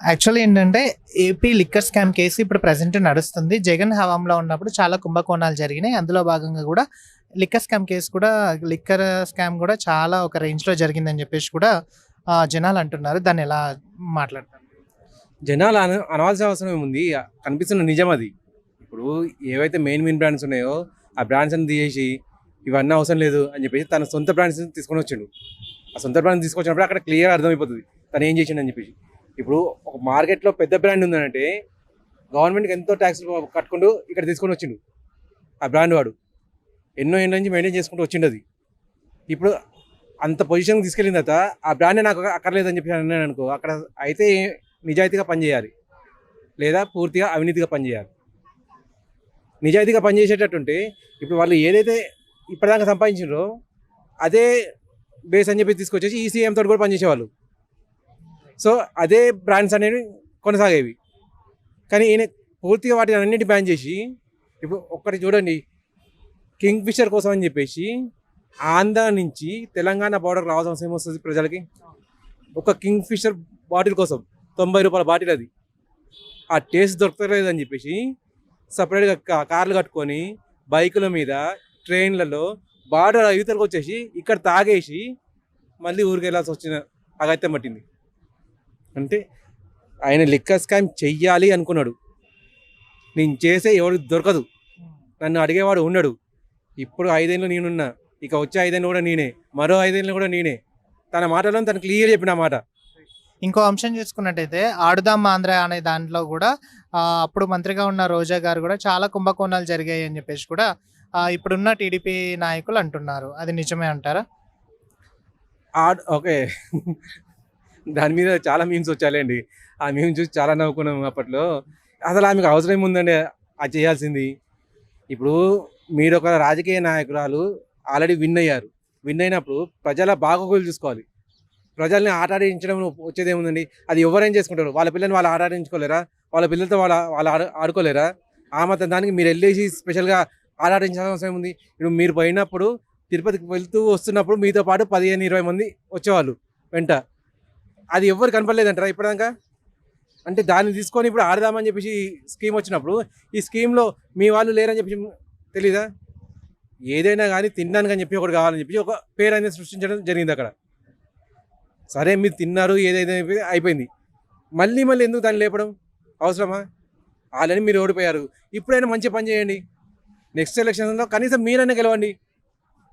Actually ఏంటంటే AP liquor scam case ఇప్పుడు present నడుస్తుంది. జగన్ హయాంలో ఉన్నప్పుడు చాలా కుంభకోణాలు జరిగినాయి. అందులో భాగంగా కూడా లిక్కర్ స్కామ్ కేసు కూడా లిక్కర్ స్కామ్ కూడా చాలా ఒక రేంజ్‌లో జరిగిందని చెప్పేసి కూడా జనాలు అంటున్నారు. దాన్ని ఎలా మాట్లాడతారు? జనాలు అనవలసిన అవసరం ఏముంది? కనిపిస్తున్న నిజం అది. ఇప్పుడు ఏవైతే మెయిన్ బ్రాండ్స్ ఉన్నాయో, ఆ బ్రాండ్స్ అన్ని తీసేసి, ఇవన్నీ అవసరం లేదు అని చెప్పేసి తన సొంత బ్రాండ్స్ తీసుకొని వచ్చిండు. ఆ సొంత బ్రాండ్స్ తీసుకొచ్చినప్పుడు అక్కడ క్లియర్ అర్థమైపోతుంది తను ఏం చేసిండు అని చెప్పేసి. ఇప్పుడు ఒక మార్కెట్లో పెద్ద బ్రాండ్ ఉందనంటే గవర్నమెంట్కి ఎంతో ట్యాక్స్లు కట్టుకుంటూ ఇక్కడ తీసుకొని వచ్చిండు ఆ బ్రాండ్ వాడు. ఎన్నో ఏళ్ళ నుంచి మెయింటైన్ చేసుకుంటూ వచ్చిండు అది. ఇప్పుడు అంత పొజిషన్కి తీసుకెళ్ళిన తర్వాత ఆ బ్రాండే నాకు అక్కర్లేదని చెప్పి అన్నాను అనుకో, అక్కడ అయితే నిజాయితీగా పనిచేయాలి, లేదా పూర్తిగా అవినీతిగా పనిచేయాలి. నిజాయితీగా పనిచేసేటట్టుంటే ఇప్పుడు వాళ్ళు ఏదైతే ఇప్పటిదాకా సంపాదించారో అదే బేస్ అని చెప్పి తీసుకొచ్చేసి ఈసీఎం తోటి కూడా పనిచేసేవాళ్ళు. సో అదే బ్రాండ్స్ అనేవి కొనసాగేవి. కానీ ఈయన పూర్తిగా వాటిని అన్నింటి బ్యాన్ చేసి, ఇప్పుడు ఒక్కటి చూడండి, కింగ్ ఫిషర్ కోసం అని చెప్పేసి ఆంధ్ర నుంచి తెలంగాణ బార్డర్ రావాల్సిన ఏమొస్తుంది ప్రజలకి? ఒక కింగ్ ఫిషర్ బాటిల్ కోసం 90 రూపాయల బాటిల్ అది. ఆ టేస్ట్ దొరకలేదని చెప్పేసి సపరేట్గా కార్లు కట్టుకొని బైకుల మీద ట్రైన్లలో బార్డర్ యువతలకు వచ్చేసి ఇక్కడ తాగేసి మళ్ళీ ఊరికి వెళ్ళాల్సి వచ్చిన అగత్యం పట్టింది. అంటే ఆయన లిక్కర్ స్కామ్ చెయ్యాలి అనుకున్నాడు. నేను చేసే ఎవరికి దొరకదు, నన్ను అడిగేవాడు ఉన్నాడు. ఇప్పుడు 5 ఏళ్ళు నేనున్నా, ఇక వచ్చే 5 ఏళ్ళు కూడా నేనే, మరో 5 ఏళ్ళు కూడా నేనే. తన మాటలో తను క్లియర్ చెప్పిన మాట. ఇంకో అంశం చూసుకున్నట్టయితే ఆడుదాం ఆంధ్ర అనే దాంట్లో కూడా అప్పుడు మంత్రిగా ఉన్న రోజా గారు కూడా చాలా కుంభకోణాలు జరిగాయి అని చెప్పేసి కూడా ఇప్పుడున్న టీడీపీ నాయకులు అంటున్నారు. అది నిజమే అంటారా? ఓకే. దాని మీద చాలా మీమ్స్ వచ్చాయండి. ఆ మీమ్స్ చూసి చాలా నవ్వుకున్నాం అప్పట్లో. అసలు ఆమెకు అవసరం ఏముందండి అది చేయాల్సింది? ఇప్పుడు మీరు ఒక రాజకీయ నాయకురాలు ఆల్రెడీ విన్ అయ్యారు. విన్ అయినప్పుడు ప్రజల బాగోగులు చూసుకోవాలి. ప్రజల్ని ఆట ఆడించడం వచ్చేది ఏముందండి? అది ఎవరైనా చేసుకుంటారు. వాళ్ళ పిల్లల్ని వాళ్ళు ఆట ఆడించుకోలేరా? వాళ్ళ పిల్లలతో వాళ్ళు ఆడుకోలేరా? ఆ మాత్రం దానికి మీరు వెళ్ళేసి స్పెషల్గా ఆట ఆడించాల్సిన అవసరం ఏముంది? ఇప్పుడు మీరు పోయినప్పుడు తిరుపతికి వెళ్తూ వస్తున్నప్పుడు మీతో పాటు 15-20 మంది వచ్చేవాళ్ళు వెంట. అది ఎవ్వరు కనపడలేదంటారా ఇప్పటిదాకా? అంటే దాన్ని తీసుకొని ఇప్పుడు ఆడదామని చెప్పేసి స్కీమ్ వచ్చినప్పుడు ఈ స్కీమ్లో మీ వాళ్ళు లేరని చెప్పి తెలీదా? ఏదైనా కానీ తినడానికి అని చెప్పి ఒకటి కావాలని చెప్పి ఒక పేరు అనేది సృష్టించడం జరిగింది అక్కడ. సరే మీరు తిన్నారు, ఏదైతే అయిపోయింది. మళ్ళీ ఎందుకు దాన్ని లేపడం అవసరమా? ఆల్రెడీ మీరు ఓడిపోయారు. ఇప్పుడైనా మంచి పని చేయండి. నెక్స్ట్ ఎలక్షన్లో కనీసం మీరైనా గెలవండి.